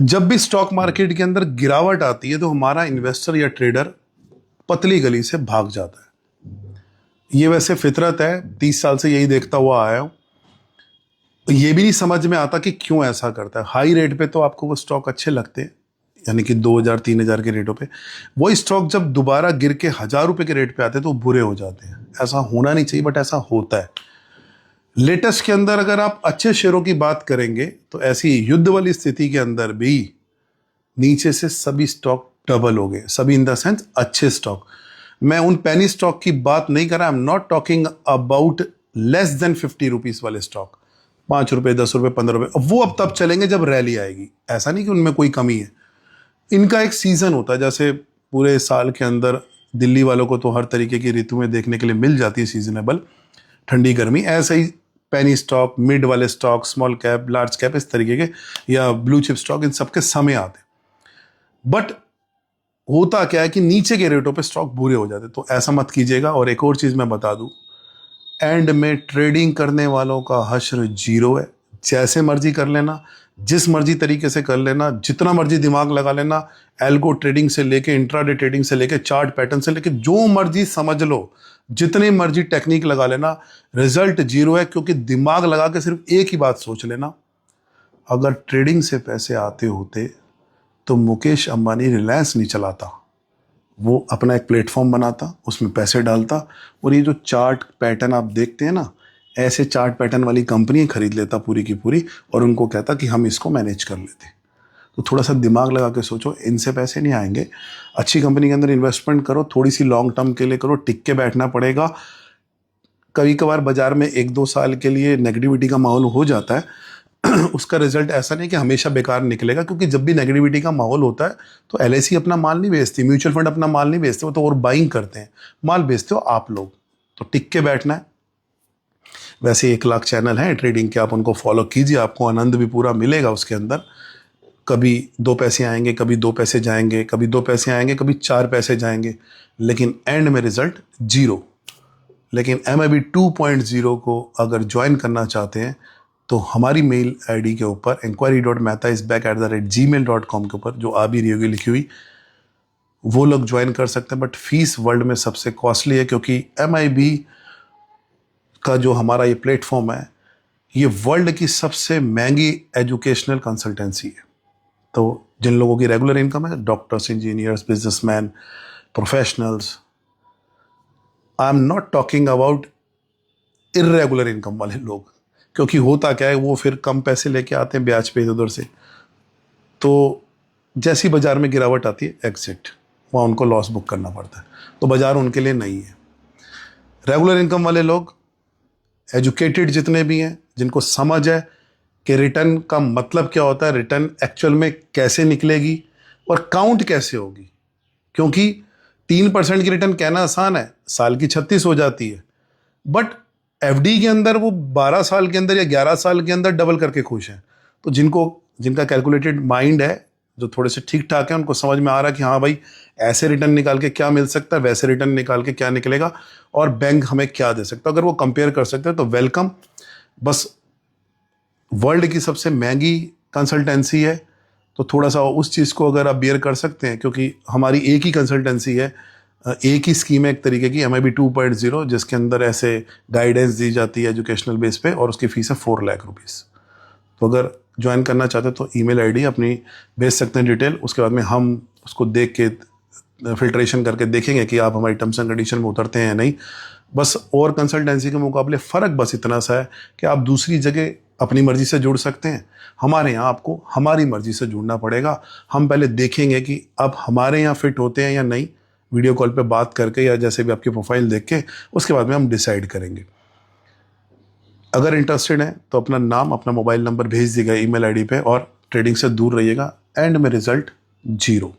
जब भी stock market के अंदर गिरावट आती है तो हमारा इन्वेस्टर या ट्रेडर पतली गली से भाग जाता है। ये वैसे फितरत है, 30 साल से यही देखता हुआ आया हूं। ये भी नहीं समझ में आता कि क्यों ऐसा करता है। हाई रेट पे तो आपको वो स्टॉक अच्छे लगते हैं, यानी कि 2000-3000 के रेटों पे। वही स्टॉक जब दोबारा गिर के 1000 रुपए के रेट पे आते हैं तो बुरे हो जाते हैं। ऐसा होना नहीं चाहिए, बट ऐसा होता है। लेटेस्ट के अंदर अगर आप अच्छे शेयरों की बात करेंगे तो ऐसी युद्ध वाली स्थिति के अंदर भी नीचे से सभी स्टॉक डबल हो गए। सभी इन द सेंस अच्छे स्टॉक। मैं उन पेनी स्टॉक की बात नहीं कर रहा। I am not talking about less than 50 rupees वाले स्टॉक, 5 रुपए, 10 रुपए, 15 रुपए। वो अब तब चलेंगे जब रैली आएगी। ऐसा नहीं कि उनमें कोई कमी है। इनका एक सीजन होता है। जैसे पूरे साल के अंदर दिल्ली वालों को तो हर तरीके की ऋतुएं देखने के लिए मिल जाती है, सीजनेबल, ठंडी गर्मी। ऐसे ही पेनी स्टॉक, मिड वाले stock, small cap, large cap, इस तरीके के, या ब्लू चिप स्टॉक, इन सबके समय आते हैं। बट होता क्या है कि नीचे के रेटों पे स्टॉक बुरे हो जाते, तो ऐसा मत कीजिएगा। और एक और चीज मैं बता दूं, एंड में ट्रेडिंग करने वालों का हश्र जीरो है। जैसे मर्जी कर लेना, जिस मर्जी तरीके से कर लेना, जितना मर्जी दिमाग लगा लेना। एल्गो ट्रेडिंग से लेके, इंट्राडे ट्रेडिंग से लेके, चार्ट पैटर्न से लेके, जो मर्जी समझ लो, जितने मर्जी टेक्निक लगा लेना, रिजल्ट जीरो है। क्योंकि दिमाग लगा के सिर्फ एक ही बात सोच लेना, अगर ट्रेडिंग से पैसे आते होते तो मुकेश अंबानी रिलायंस नहीं चलाता। वो अपना एक प्लेटफॉर्म बनाता, उसमें पैसे डालता, और ये जो चार्ट पैटर्न आप देखते हैं ना, ऐसे चार्ट पैटर्न वाली कंपनी खरीद लेता पूरी की पूरी, और उनको कहता कि हम इसको मैनेज कर लेते। तो थोड़ा सा दिमाग लगा के सोचो, इनसे पैसे नहीं आएंगे। अच्छी कंपनी के अंदर इन्वेस्टमेंट करो, थोड़ी सी लॉन्ग टर्म के लिए करो, टिक के बैठना पड़ेगा। कभी कभार बाजार में 1-2 साल के लिए नेगेटिविटी का माहौल हो जाता है। उसका रिजल्ट ऐसा नहीं कि हमेशा बेकार निकलेगा, क्योंकि जब भी नेगेटिविटी का माहौल होता है तो एलआईसी अपना माल नहीं बेचती, म्यूचुअल फंड अपना माल नहीं बेचते, वो तो और बाइंग करते हैं। माल बेचते हो आप लोग, तो टिक के बैठना है। वैसे 1 लाख चैनल हैं ट्रेडिंग के, आप उनको फॉलो कीजिए, आपको आनंद भी पूरा मिलेगा उसके अंदर। कभी 2 पैसे आएंगे, कभी 2 पैसे जाएंगे, कभी 2 पैसे आएंगे, कभी 4 पैसे जाएंगे, लेकिन एंड में रिजल्ट जीरो। लेकिन MIB 2.0 को अगर ज्वाइन करना चाहते हैं तो हमारी मेल आईडी के ऊपर enquiry.mehtaisback@gmail.com के ऊपर, जो आ भी रही होगी लिखी हुई, वो लोग ज्वाइन कर सकते हैं। बट फीस वर्ल्ड में सबसे कॉस्टली है, क्योंकि MIB का जो हमारा ये प्लेटफॉर्म है, ये वर्ल्ड की सबसे महंगी एजुकेशनल कंसल्टेंसी है। तो जिन लोगों की रेगुलर इनकम है, doctors, engineers, businessman, professionals, I am not talking about irregular income वाले लोग। क्योंकि होता क्या है, वो फिर कम पैसे लेके आते हैं ब्याज पे इधर से, तो जैसी बाजार में गिरावट आती है, एग्जिट, वहाँ उनको लॉस बुक करना पड़ता है। तो बाजार उनके लिए नहीं है। रेगुलर इनकम वाले लोग, एजुकेटेड जितने भी हैं, जिनको समझ है कि रिटर्न का मतलब क्या होता है, रिटर्न एक्चुअल में कैसे निकलेगी और काउंट कैसे होगी। क्योंकि 3% की रिटर्न कहना आसान है, साल की 36 हो जाती है, बट एफडी के अंदर वो 12 साल के अंदर या 11 साल के अंदर डबल करके खुश हैं। तो जिनका कैलकुलेटेड माइंड है, जो थोड़े से ठीक ठाक है, उनको समझ में आ रहा है कि हाँ भाई, ऐसे रिटर्न निकाल के क्या मिल सकता है, वैसे रिटर्न निकाल के क्या निकलेगा, और बैंक हमें क्या दे सकता है। अगर वो कंपेयर कर सकते हैं तो वेलकम। बस वर्ल्ड की सबसे महंगी कंसल्टेंसी है, तो थोड़ा सा उस चीज़ को अगर आप बियर कर सकते हैं, क्योंकि हमारी एक ही कंसल्टेंसी है, एक ही स्कीम है एक तरीके की, MIB 2.0, जिसके अंदर ऐसे गाइडेंस दी जाती है एजुकेशनल बेस पे, और उसकी फीस है 4 लाख रुपीज़। तो अगर ज्वाइन करना चाहते हैं तो ईमेल आईडी अपनी भेज सकते हैं डिटेल। उसके बाद में हम उसको देख के फिल्ट्रेशन करके देखेंगे कि आप हमारी टर्म्स एंड कंडीशन में उतरते हैं या नहीं। बस और कंसल्टेंसी के मुकाबले फ़र्क बस इतना सा है कि आप दूसरी जगह अपनी मर्जी से जुड़ सकते हैं, हमारे यहाँ आपको हमारी मर्जी से जुड़ना पड़ेगा। हम पहले देखेंगे कि आप हमारे यहाँ फिट होते हैं या नहीं, वीडियो कॉल पे बात करके या जैसे भी आपकी प्रोफाइल देख के, उसके बाद में हम डिसाइड करेंगे। अगर इंटरेस्टेड हैं तो अपना नाम, अपना मोबाइल नंबर भेज दीजिएगा ईमेल आईडी पे, और ट्रेडिंग से दूर रहिएगा। एंड में रिजल्ट जीरो।